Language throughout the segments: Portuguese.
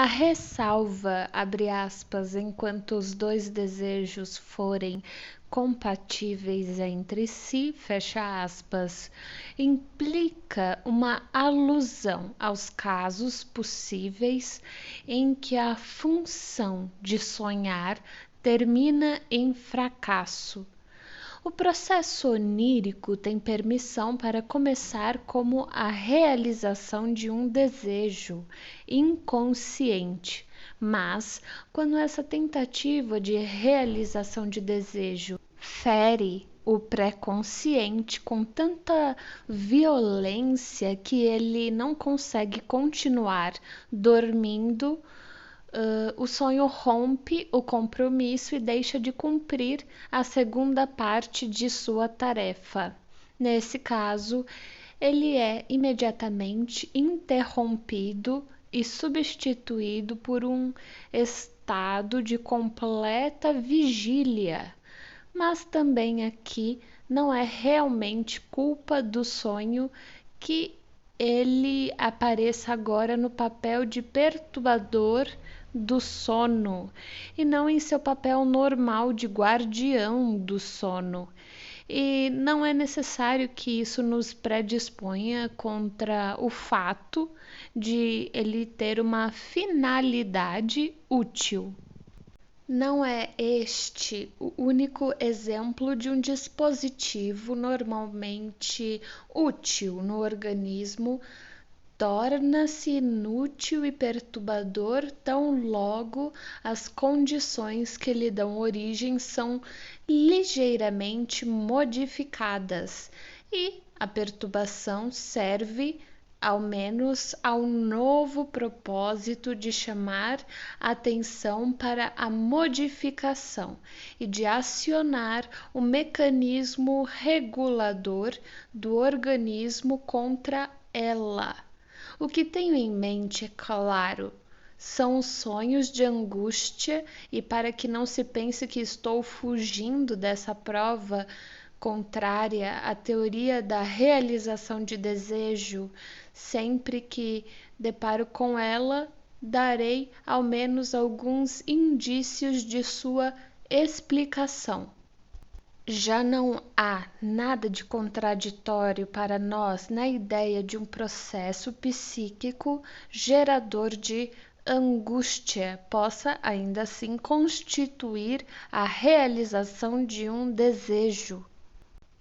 A ressalva, abre aspas, enquanto os dois desejos forem compatíveis entre si, fecha aspas, implica uma alusão aos casos possíveis em que a função de sonhar termina em fracasso. O processo onírico tem permissão para começar como a realização de um desejo inconsciente, mas quando essa tentativa de realização de desejo fere o pré-consciente com tanta violência que ele não consegue continuar dormindo, o sonho rompe o compromisso e deixa de cumprir a segunda parte de sua tarefa. Nesse caso, ele é imediatamente interrompido e substituído por um estado de completa vigília. Mas também aqui não é realmente culpa do sonho que ele apareça agora no papel de perturbador do sono e não em seu papel normal de guardião do sono. E não é necessário que isso nos predisponha contra o fato de ele ter uma finalidade útil. Não é este o único exemplo de um dispositivo normalmente útil no organismo torna-se inútil e perturbador tão logo as condições que lhe dão origem são ligeiramente modificadas, e a perturbação serve ao menos ao novo propósito de chamar atenção para a modificação e de acionar o mecanismo regulador do organismo contra ela. O que tenho em mente, é claro, são os sonhos de angústia, e para que não se pense que estou fugindo dessa prova contrária à teoria da realização de desejo, sempre que deparo com ela, darei ao menos alguns indícios de sua explicação. Já não há nada de contraditório para nós na ideia de um processo psíquico gerador de angústia possa ainda assim constituir a realização de um desejo.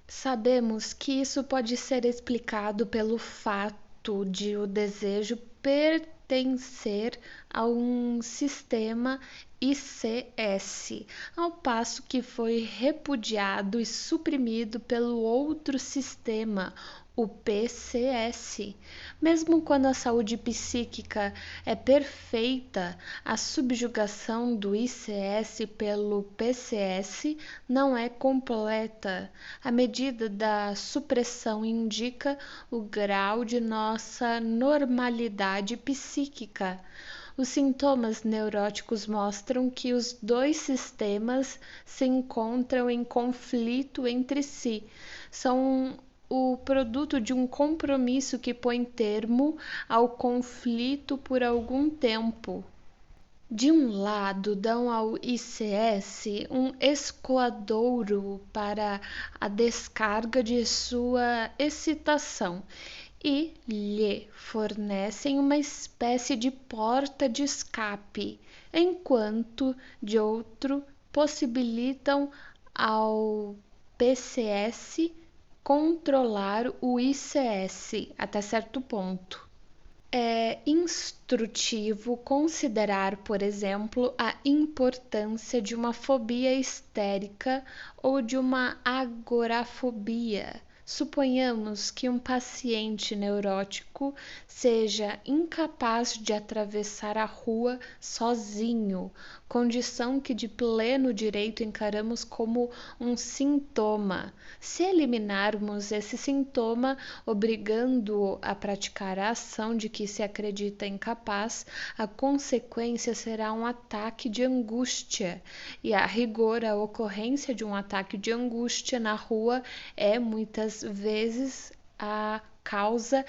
Sabemos que isso pode ser explicado pelo fato de o desejo pertencer a um sistema ICS, ao passo que foi repudiado e suprimido pelo outro sistema, o PCS. Mesmo quando a saúde psíquica é perfeita, a subjugação do ICS pelo PCS não é completa. A medida da supressão indica o grau de nossa normalidade psíquica. Os sintomas neuróticos mostram que os dois sistemas se encontram em conflito entre si. São o produto de um compromisso que põe termo ao conflito por algum tempo. De um lado, dão ao ICS um escoadouro para a descarga de sua excitação e lhe fornecem uma espécie de porta de escape, enquanto de outro possibilitam ao PCS controlar o ICS até certo ponto. É instrutivo considerar, por exemplo, a importância de uma fobia histérica ou de uma agorafobia. Suponhamos que um paciente neurótico seja incapaz de atravessar a rua sozinho, condição que de pleno direito encaramos como um sintoma. Se eliminarmos esse sintoma, obrigando-o a praticar a ação de que se acredita incapaz, a consequência será um ataque de angústia, e a rigor a ocorrência de um ataque de angústia na rua é muitas vezes a causa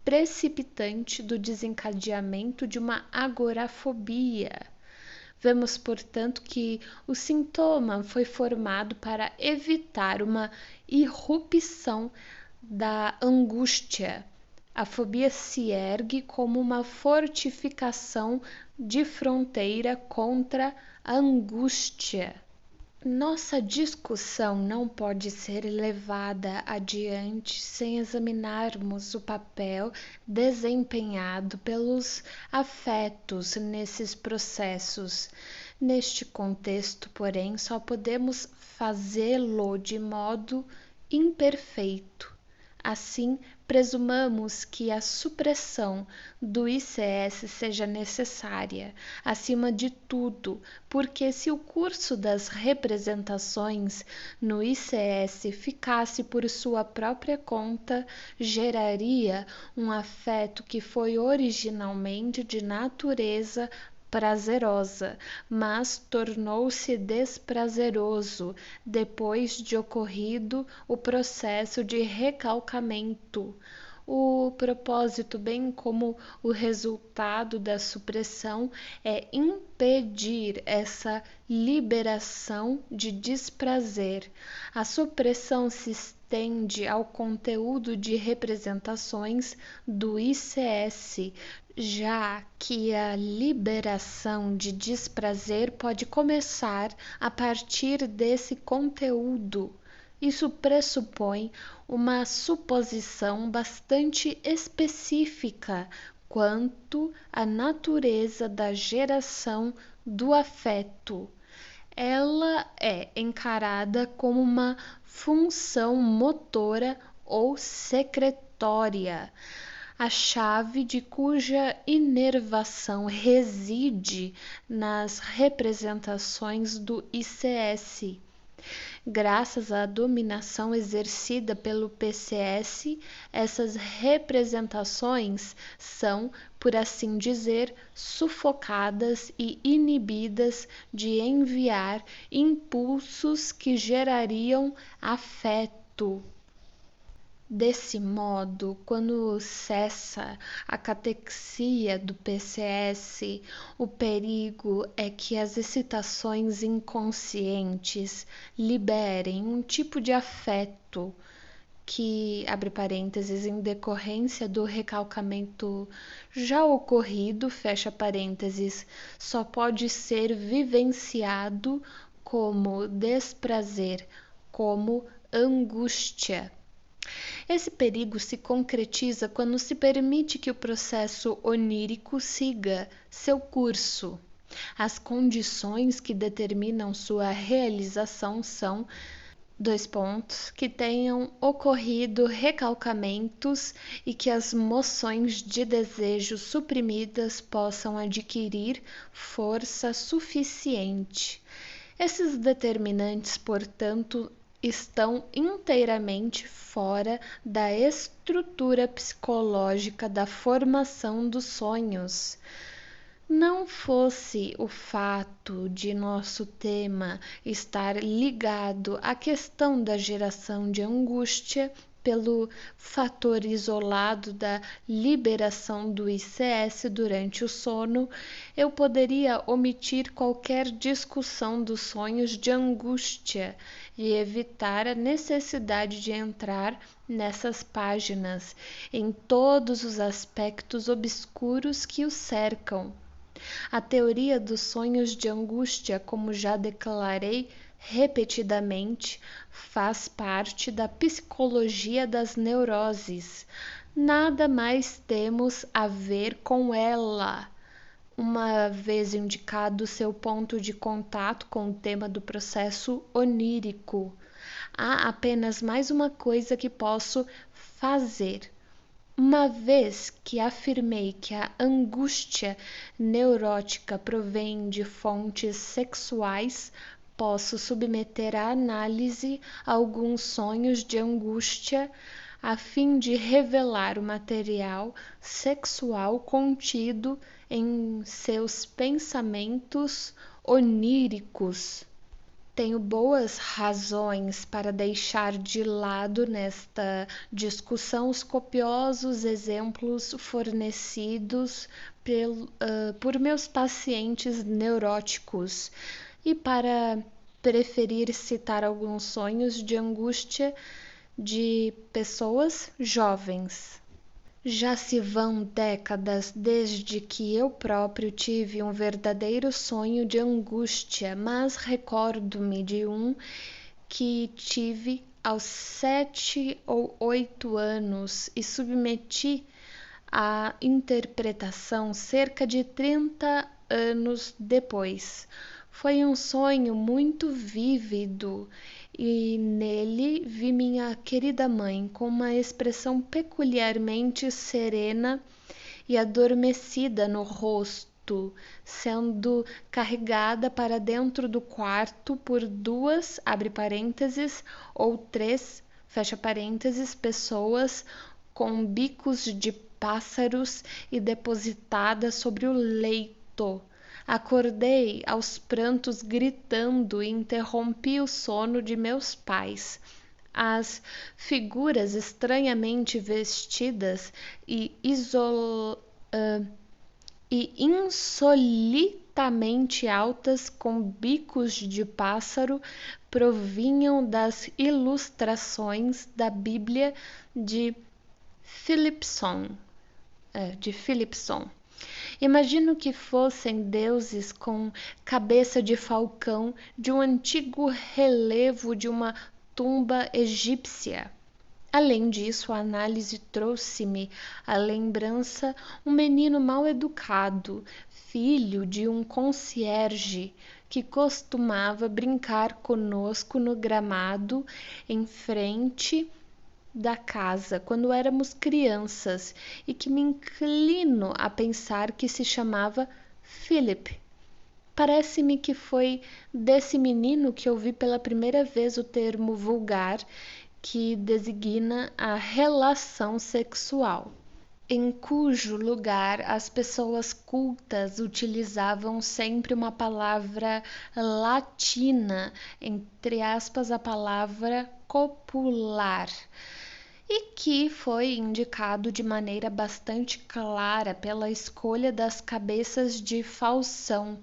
precipitante do desencadeamento de uma agorafobia. Vemos, portanto, que o sintoma foi formado para evitar uma irrupção da angústia. A fobia se ergue como uma fortificação de fronteira contra a angústia. Nossa discussão não pode ser levada adiante sem examinarmos o papel desempenhado pelos afetos nesses processos. Neste contexto, porém, só podemos fazê-lo de modo imperfeito. Assim, presumamos que a supressão do ICS seja necessária, acima de tudo, porque se o curso das representações no ICS ficasse por sua própria conta, geraria um afeto que foi originalmente de natureza prazerosa, mas tornou-se desprazeroso depois de ocorrido o processo de recalcamento. O propósito, bem como o resultado da supressão, é impedir essa liberação de desprazer. A supressão se estende ao conteúdo de representações do ICS, já que a liberação de desprazer pode começar a partir desse conteúdo. Isso pressupõe uma suposição bastante específica quanto à natureza da geração do afeto. Ela é encarada como uma função motora ou secretória, a chave de cuja inervação reside nas representações do ICS. Graças à dominação exercida pelo PCS, essas representações são, por assim dizer, sufocadas e inibidas de enviar impulsos que gerariam afeto. Desse modo, quando cessa a catexia do PCS, o perigo é que as excitações inconscientes liberem um tipo de afeto que, abre parênteses, em decorrência do recalcamento já ocorrido, fecha parênteses, só pode ser vivenciado como desprazer, como angústia. Esse perigo se concretiza quando se permite que o processo onírico siga seu curso. As condições que determinam sua realização são: que tenham ocorrido recalcamentos e que as moções de desejo suprimidas possam adquirir força suficiente. Esses determinantes, portanto, estão inteiramente fora da estrutura psicológica da formação dos sonhos. Não fosse o fato de nosso tema estar ligado à questão da geração de angústia pelo fator isolado da liberação do ICS durante o sono, eu poderia omitir qualquer discussão dos sonhos de angústia e evitar a necessidade de entrar nessas páginas em todos os aspectos obscuros que o cercam. A teoria dos sonhos de angústia, como já declarei repetidamente, faz parte da psicologia das neuroses. Nada mais temos a ver com ela. Uma vez indicado seu ponto de contato com o tema do processo onírico, há apenas mais uma coisa que posso fazer. Uma vez que afirmei que a angústia neurótica provém de fontes sexuais, posso submeter à análise alguns sonhos de angústia a fim de revelar o material sexual contido em seus pensamentos oníricos. Tenho boas razões para deixar de lado nesta discussão os copiosos exemplos fornecidos por meus pacientes neuróticos e para preferir citar alguns sonhos de angústia de pessoas jovens. Já se vão décadas desde que eu próprio tive um verdadeiro sonho de angústia, mas recordo-me de um que tive aos 7 ou 8 anos e submeti à interpretação cerca de 30 anos depois. Foi um sonho muito vívido e nele vi minha querida mãe com uma expressão peculiarmente serena e adormecida no rosto, sendo carregada para dentro do quarto por duas, abre parênteses, ou três, fecha parênteses, pessoas com bicos de pássaros e depositada sobre o leito. Acordei aos prantos gritando e interrompi o sono de meus pais. As figuras estranhamente vestidas e insolitamente altas com bicos de pássaro provinham das ilustrações da Bíblia de Philipson. Imagino que fossem deuses com cabeça de falcão de um antigo relevo de uma tumba egípcia. Além disso, a análise trouxe-me à lembrança um menino mal educado, filho de um concierge, que costumava brincar conosco no gramado em frente da casa quando éramos crianças e que me inclino a pensar que se chamava Philip. Parece-me que foi desse menino que ouvi pela primeira vez o termo vulgar que designa a relação sexual, em cujo lugar as pessoas cultas utilizavam sempre uma palavra latina, entre aspas, a palavra copular, e que foi indicado de maneira bastante clara pela escolha das cabeças de falsão.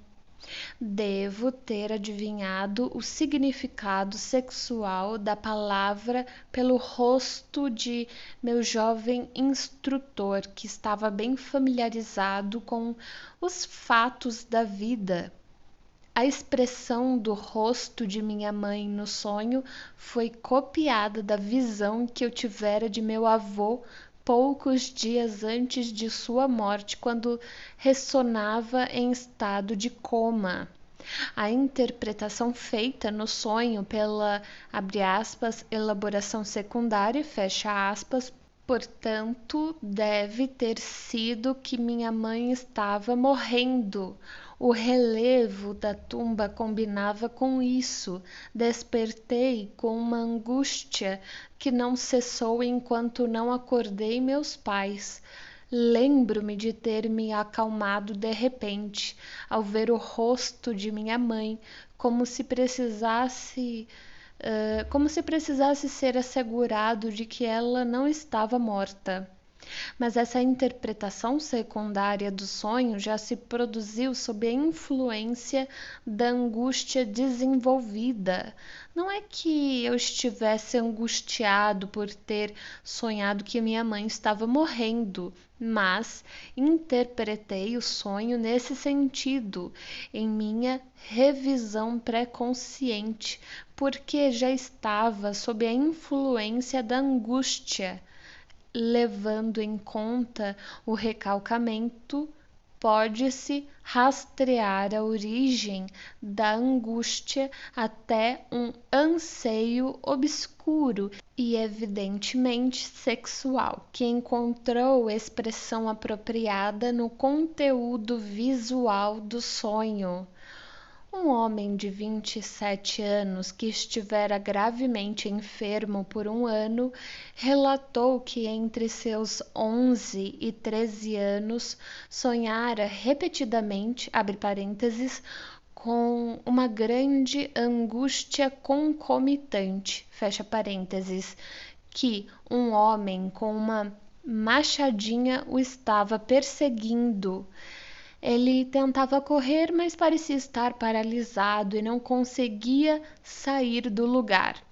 Devo ter adivinhado o significado sexual da palavra pelo rosto de meu jovem instrutor, que estava bem familiarizado com os fatos da vida. A expressão do rosto de minha mãe no sonho foi copiada da visão que eu tivera de meu avô poucos dias antes de sua morte, quando ressonava em estado de coma. A interpretação feita no sonho pela, abre aspas, elaboração secundária, fecha aspas, portanto, deve ter sido que minha mãe estava morrendo. O relevo da tumba combinava com isso. Despertei com uma angústia que não cessou enquanto não acordei meus pais. Lembro-me de ter me acalmado de repente, ao ver o rosto de minha mãe, como se precisasse ser assegurado de que ela não estava morta. Mas essa interpretação secundária do sonho já se produziu sob a influência da angústia desenvolvida. Não é que eu estivesse angustiado por ter sonhado que minha mãe estava morrendo, mas interpretei o sonho nesse sentido, em minha revisão pré-consciente, porque já estava sob a influência da angústia. Levando em conta o recalcamento, pode-se rastrear a origem da angústia até um anseio obscuro e evidentemente sexual, que encontrou expressão apropriada no conteúdo visual do sonho. Um homem de 27 anos que estivera gravemente enfermo por um ano relatou que entre seus 11 e 13 anos sonhara repetidamente, abre parênteses, com uma grande angústia concomitante, fecha parênteses, que um homem com uma machadinha o estava perseguindo. Ele tentava correr, mas parecia estar paralisado e não conseguia sair do lugar.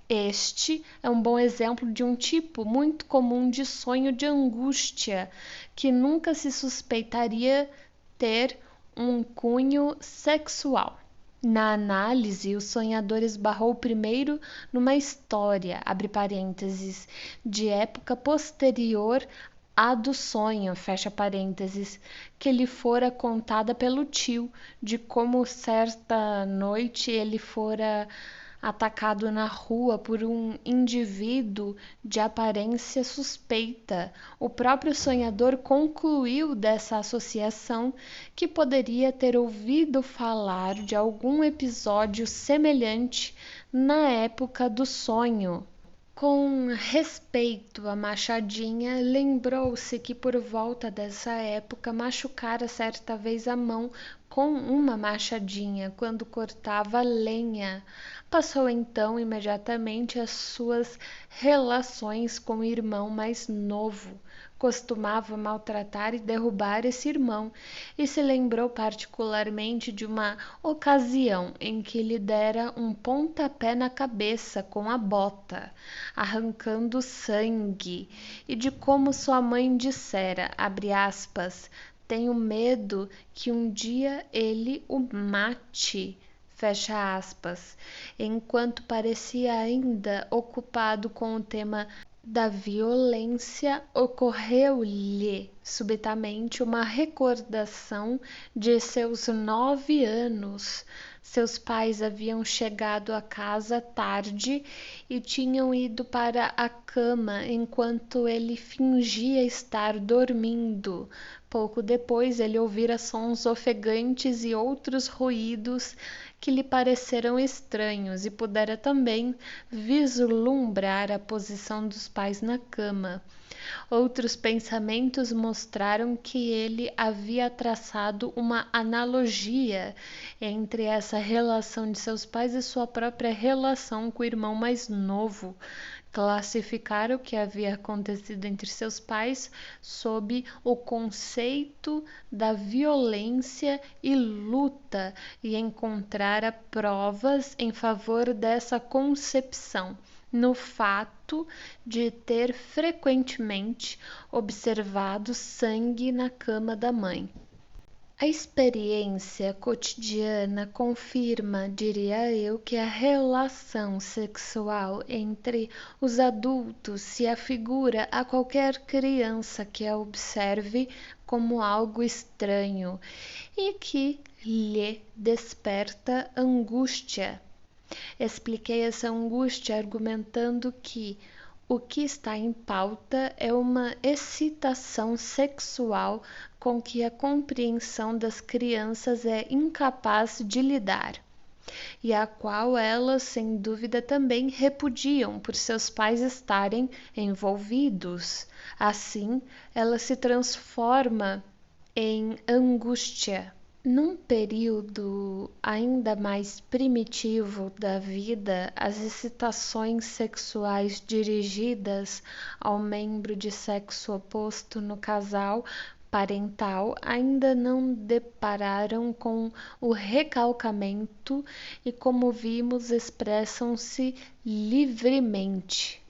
Este é um bom exemplo de um tipo muito comum de sonho de angústia, que nunca se suspeitaria ter um cunho sexual. Na análise, o sonhador esbarrou primeiro numa história, abre parênteses, de época posterior à do sonho, fecha parênteses, que lhe fora contada pelo tio, de como certa noite ele fora atacado na rua por um indivíduo de aparência suspeita. O próprio sonhador concluiu dessa associação que poderia ter ouvido falar de algum episódio semelhante na época do sonho. Com respeito à machadinha, lembrou-se que por volta dessa época machucara certa vez a mão com uma machadinha quando cortava lenha. Passou então imediatamente às suas relações com o irmão mais novo. Costumava maltratar e derrubar esse irmão, e se lembrou particularmente de uma ocasião em que lhe dera um pontapé na cabeça com a bota, arrancando sangue, e de como sua mãe dissera, abre aspas, tenho medo que um dia ele o mate, fecha aspas, enquanto parecia ainda ocupado com o tema da violência, ocorreu-lhe subitamente uma recordação de seus 9 anos. Seus pais haviam chegado à casa tarde e tinham ido para a cama enquanto ele fingia estar dormindo. Pouco depois ele ouvira sons ofegantes e outros ruídos que lhe pareceram estranhos e pudera também vislumbrar a posição dos pais na cama. Outros pensamentos mostraram que ele havia traçado uma analogia entre essa relação de seus pais e sua própria relação com o irmão mais novo. Classificar o que havia acontecido entre seus pais sob o conceito da violência e luta e encontrara provas em favor dessa concepção no fato de ter frequentemente observado sangue na cama da mãe. A experiência cotidiana confirma, diria eu, que a relação sexual entre os adultos se afigura a qualquer criança que a observe como algo estranho e que lhe desperta angústia. Expliquei essa angústia argumentando que o que está em pauta é uma excitação sexual com que a compreensão das crianças é incapaz de lidar, e a qual elas, sem dúvida, também repudiam por seus pais estarem envolvidos. Assim, ela se transforma em angústia. Num período ainda mais primitivo da vida, as excitações sexuais dirigidas ao membro de sexo oposto no casal parental ainda não depararam com o recalcamento e, como vimos, expressam-se livremente.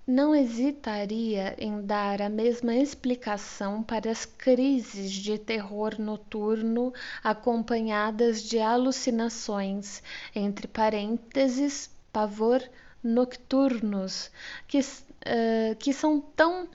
Não hesitaria em dar a mesma explicação para as crises de terror noturno acompanhadas de alucinações, entre parênteses, pavor nocturnos, que são tão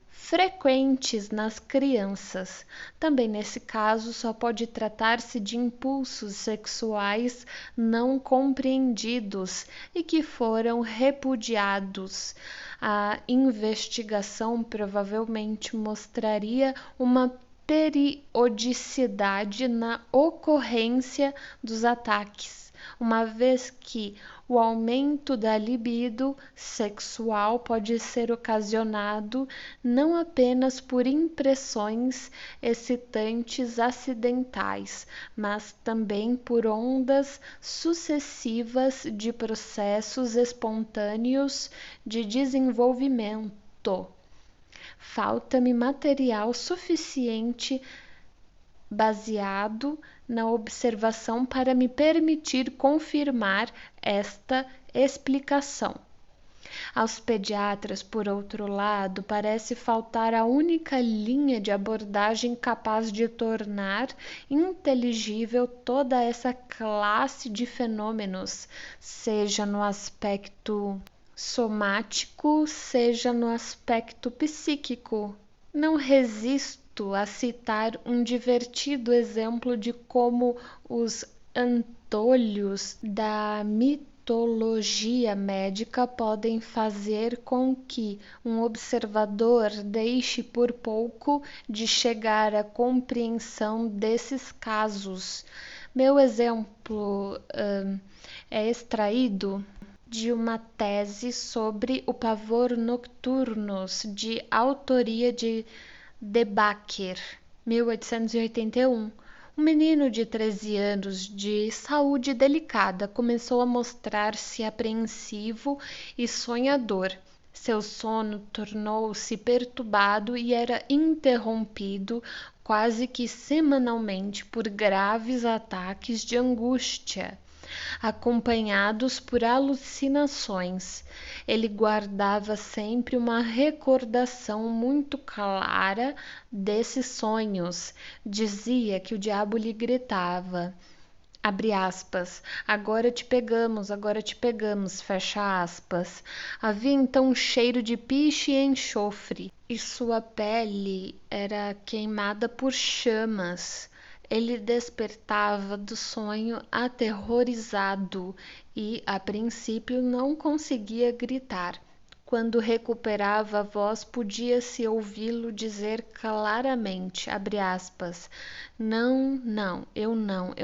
frequentes nas crianças. Também nesse caso só pode tratar-se de impulsos sexuais não compreendidos e que foram repudiados. A investigação provavelmente mostraria uma periodicidade na ocorrência dos ataques, uma vez que o aumento da libido sexual pode ser ocasionado não apenas por impressões excitantes acidentais, mas também por ondas sucessivas de processos espontâneos de desenvolvimento. Falta-me material suficiente baseado na observação para me permitir confirmar esta explicação. Aos pediatras, por outro lado, parece faltar a única linha de abordagem capaz de tornar inteligível toda essa classe de fenômenos, seja no aspecto somático, seja no aspecto psíquico. Não resisto a citar um divertido exemplo de como os antolhos da mitologia médica podem fazer com que um observador deixe por pouco de chegar à compreensão desses casos. Meu exemplo é extraído de uma tese sobre o pavor nocturnus, de autoria de De Backer, 1881. Um menino de 13 anos, de saúde delicada, começou a mostrar-se apreensivo e sonhador. Seu sono tornou-se perturbado e era interrompido quase que semanalmente por graves ataques de angústia, acompanhados por alucinações. Ele guardava sempre uma recordação muito clara desses sonhos. Dizia que o diabo lhe gritava, abre aspas, agora te pegamos, fecha aspas. Havia então um cheiro de piche e enxofre, e sua pele era queimada por chamas. Ele despertava do sonho aterrorizado e, a princípio, não conseguia gritar. Quando recuperava a voz, podia-se ouvi-lo dizer claramente, abre aspas, eu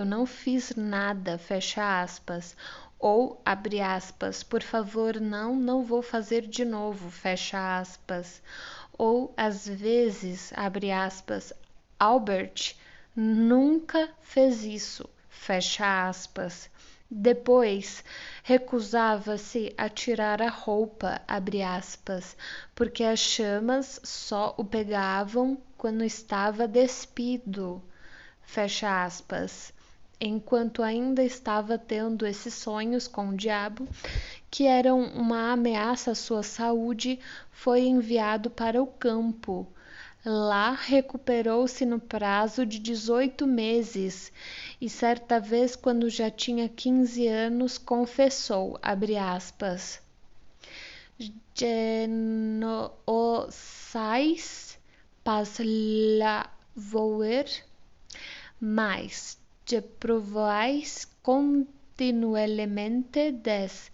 não fiz nada, fecha aspas. Ou, abre aspas, por favor, não vou fazer de novo, fecha aspas. Ou, às vezes, abre aspas, Albert nunca fez isso, fecha aspas. Depois, recusava-se a tirar a roupa, abre aspas, porque as chamas só o pegavam quando estava despido, fecha aspas. Enquanto ainda estava tendo esses sonhos com o diabo, que eram uma ameaça à sua saúde, foi enviado para o campo. Lá recuperou-se no prazo de 18 meses e certa vez, quando já tinha 15 anos, confessou, abre aspas, genossais pas lavoer, mas de provais continuamente des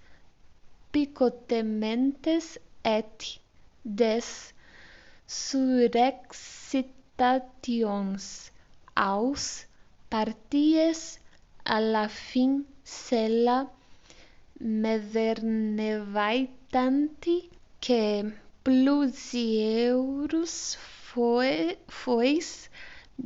picotementes et des surexcitations aus parties alla fin sella mevernevaitanti que plusieurs fois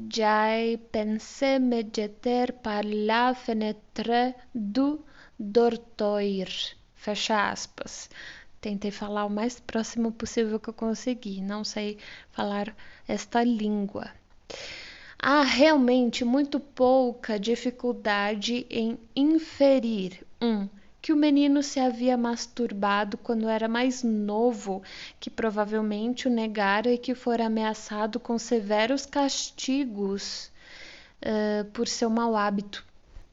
j'ai pensé me jeter par la fenêtre du dortoir, fecha aspas. Tentei falar o mais próximo possível que eu consegui, não sei falar esta língua. Há realmente muito pouca dificuldade em inferir que o menino se havia masturbado quando era mais novo, que provavelmente o negara e que fora ameaçado com severos castigos por seu mau hábito.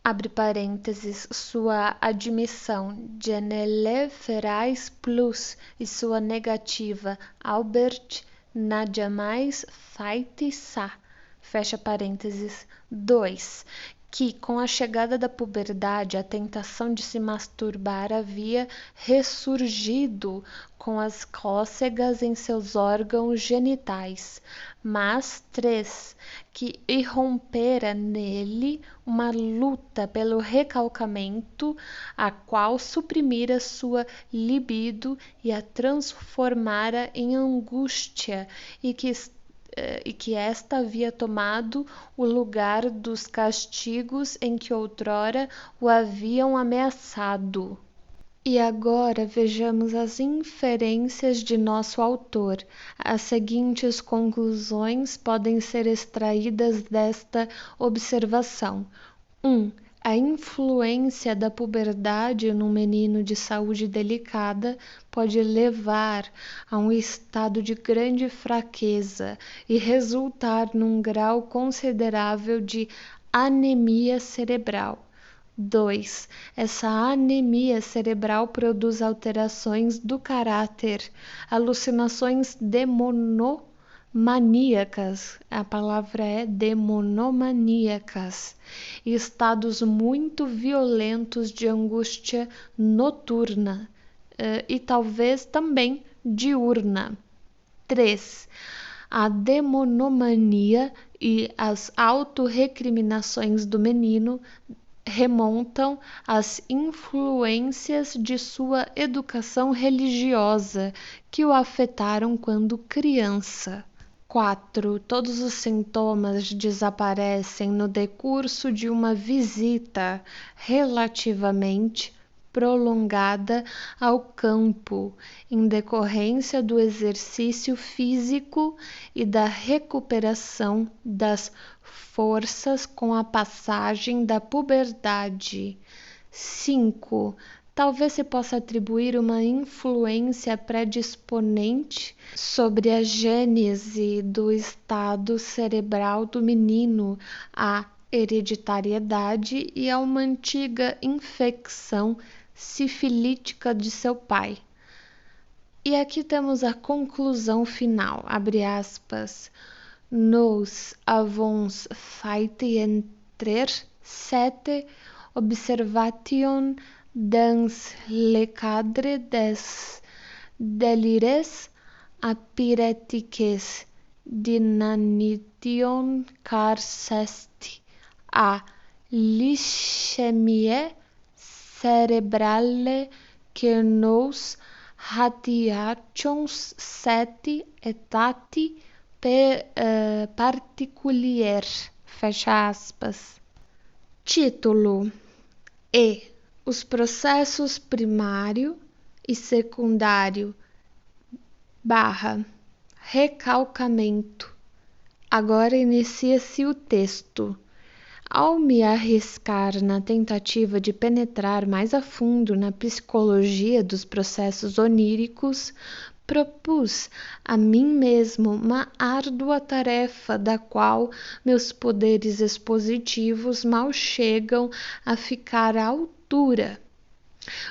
Abre parênteses, sua admissão de ne le ferais plus e sua negativa Albert n'a jamais fait ça, fecha parênteses. 2. que, com a chegada da puberdade, a tentação de se masturbar havia ressurgido com as cócegas em seus órgãos genitais, mas 3, que irrompera nele uma luta pelo recalcamento, a qual suprimira sua libido e a transformara em angústia, e que esta havia tomado o lugar dos castigos em que outrora o haviam ameaçado. E agora vejamos as inferências de nosso autor. As seguintes conclusões podem ser extraídas desta observação. 1. A influência da puberdade num menino de saúde delicada pode levar a um estado de grande fraqueza e resultar num grau considerável de anemia cerebral. 2. Essa anemia cerebral produz alterações do caráter, alucinações demonomaníacas, a palavra é demonomaníacas, e estados muito violentos de angústia noturna e talvez também diurna. 3. A demonomania e as autorrecriminações do menino remontam às influências de sua educação religiosa que o afetaram quando criança. 4. Todos os sintomas desaparecem no decurso de uma visita relativamente prolongada ao campo, em decorrência do exercício físico e da recuperação das forças com a passagem da puberdade. 5. Talvez se possa atribuir uma influência predisponente sobre a gênese do estado cerebral do menino, à hereditariedade e a uma antiga infecção sifilítica de seu pai. E aqui temos a conclusão final, abre aspas. Nous avons fait entrer cette observation dans le cadre des délires apyrétiques d'inanition car c'est a l'ischémie cérébrale que nous radiations cette état particulier. Fecha aspas. Título: os processos primário e secundário / recalcamento. Agora inicia-se o texto. Ao me arriscar na tentativa de penetrar mais a fundo na psicologia dos processos oníricos, propus a mim mesmo uma árdua tarefa da qual meus poderes expositivos mal chegam a ficar à altura.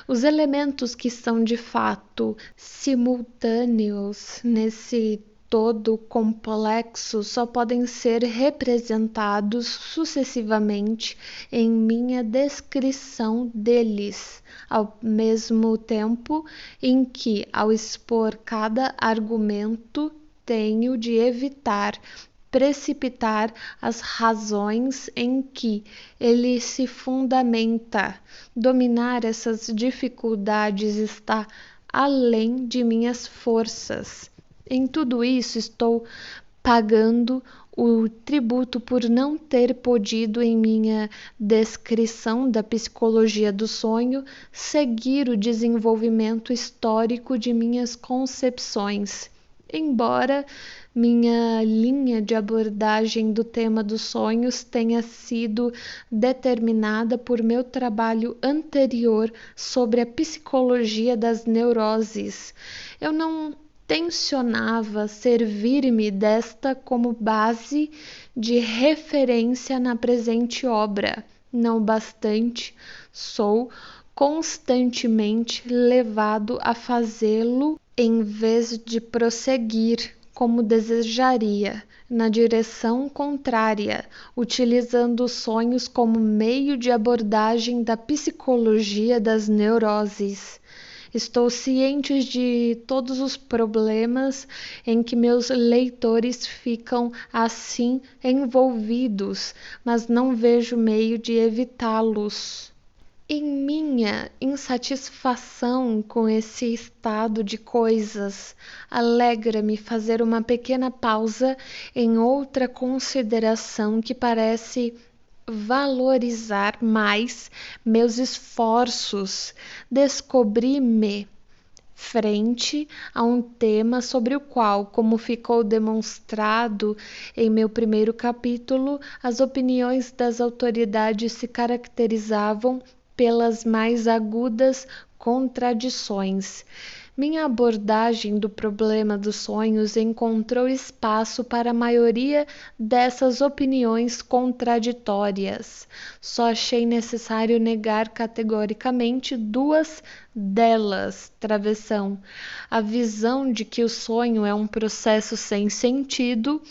Os elementos que são de fato simultâneos nesse todo complexo só podem ser representados sucessivamente em minha descrição deles, ao mesmo tempo em que, ao expor cada argumento, tenho de evitar precipitar as razões em que ele se fundamenta. Dominar essas dificuldades está além de minhas forças. Em tudo isso estou pagando o tributo por não ter podido, em minha descrição da psicologia do sonho, seguir o desenvolvimento histórico de minhas concepções. Embora minha linha de abordagem do tema dos sonhos tenha sido determinada por meu trabalho anterior sobre a psicologia das neuroses, eu não tencionava servir-me desta como base de referência na presente obra. Não bastante, sou constantemente levado a fazê-lo em vez de prosseguir como desejaria, na direção contrária, utilizando os sonhos como meio de abordagem da psicologia das neuroses. Estou ciente de todos os problemas em que meus leitores ficam assim envolvidos, mas não vejo meio de evitá-los. Em minha insatisfação com esse estado de coisas, alegra-me fazer uma pequena pausa em outra consideração que parece valorizar mais meus esforços. Descobri-me frente a um tema sobre o qual, como ficou demonstrado em meu primeiro capítulo, as opiniões das autoridades se caracterizavam pelas mais agudas contradições. Minha abordagem do problema dos sonhos encontrou espaço para a maioria dessas opiniões contraditórias. Só achei necessário negar categoricamente duas delas. Travessão: a visão de que o sonho é um processo sem sentido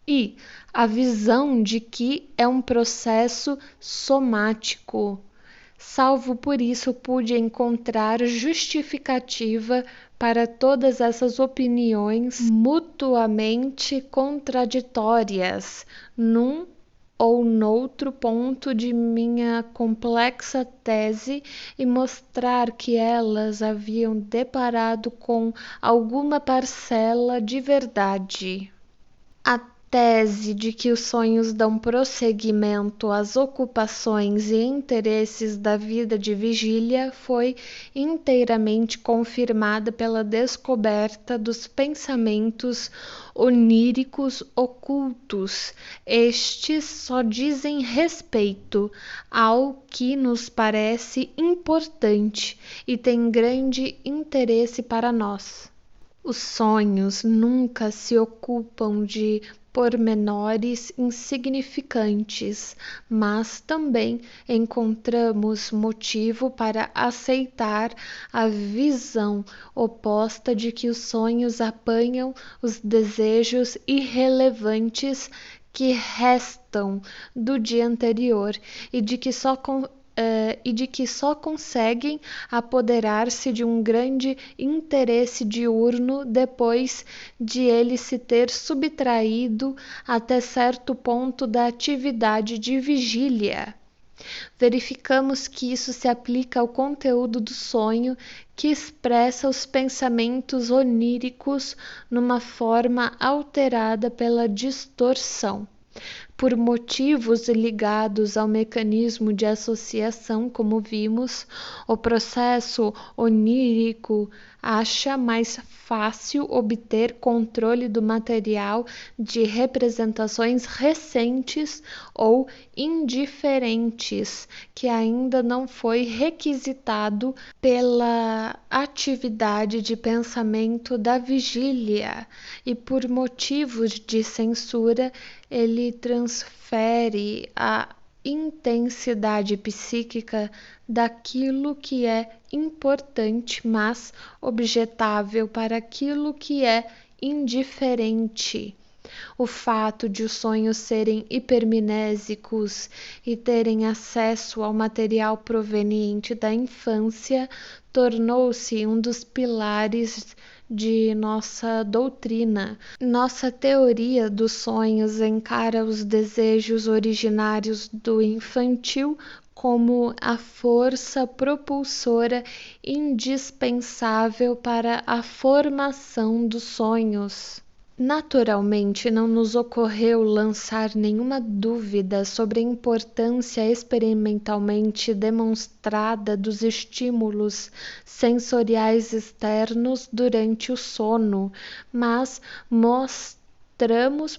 e a visão de que é um processo somático. Salvo por isso, pude encontrar justificativa para todas essas opiniões mutuamente contraditórias, num ou noutro ponto de minha complexa tese, e mostrar que elas haviam deparado com alguma parcela de verdade. A tese de que os sonhos dão prosseguimento às ocupações e interesses da vida de vigília foi inteiramente confirmada pela descoberta dos pensamentos oníricos ocultos. Estes só dizem respeito ao que nos parece importante e têm grande interesse para nós. Os sonhos nunca se ocupam de pormenores insignificantes, mas também encontramos motivo para aceitar a visão oposta de que os sonhos apanham os desejos irrelevantes que restam do dia anterior e de que só conseguem apoderar-se de um grande interesse diurno depois de ele se ter subtraído até certo ponto da atividade de vigília. Verificamos que isso se aplica ao conteúdo do sonho, que expressa os pensamentos oníricos numa forma alterada pela distorção. Por motivos ligados ao mecanismo de associação, como vimos, o processo onírico acha mais fácil obter controle do material de representações recentes ou indiferentes, que ainda não foi requisitado pela atividade de pensamento da vigília, e por motivos de censura ele transfere a intensidade psíquica daquilo que é importante, mas objetável, para aquilo que é indiferente. O fato de os sonhos serem hipermnésicos e terem acesso ao material proveniente da infância tornou-se um dos pilares de nossa doutrina. Nossa teoria dos sonhos encara os desejos originários do infantil como a força propulsora indispensável para a formação dos sonhos. Naturalmente, não nos ocorreu lançar nenhuma dúvida sobre a importância experimentalmente demonstrada dos estímulos sensoriais externos durante o sono, mas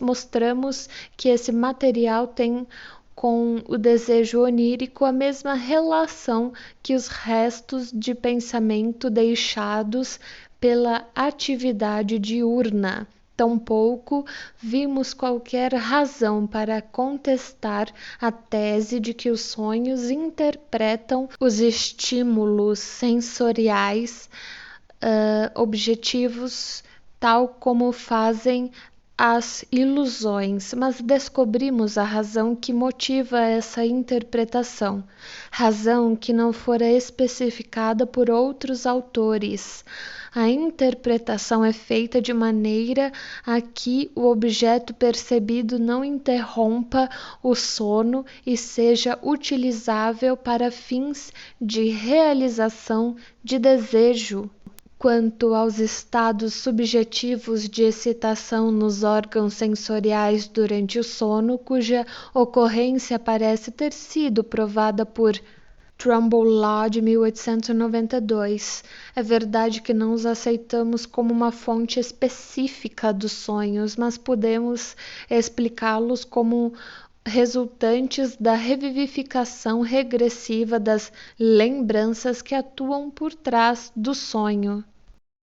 mostramos que esse material tem com o desejo onírico a mesma relação que os restos de pensamento deixados pela atividade diurna. Tampouco vimos qualquer razão para contestar a tese de que os sonhos interpretam os estímulos sensoriais objetivos tal como fazem as ilusões, mas descobrimos a razão que motiva essa interpretação, razão que não fora especificada por outros autores. A interpretação é feita de maneira a que o objeto percebido não interrompa o sono e seja utilizável para fins de realização de desejo. Quanto aos estados subjetivos de excitação nos órgãos sensoriais durante o sono, cuja ocorrência parece ter sido provada por Trumbull Law de 1892. É verdade que não os aceitamos como uma fonte específica dos sonhos, mas podemos explicá-los como resultantes da revivificação regressiva das lembranças que atuam por trás do sonho.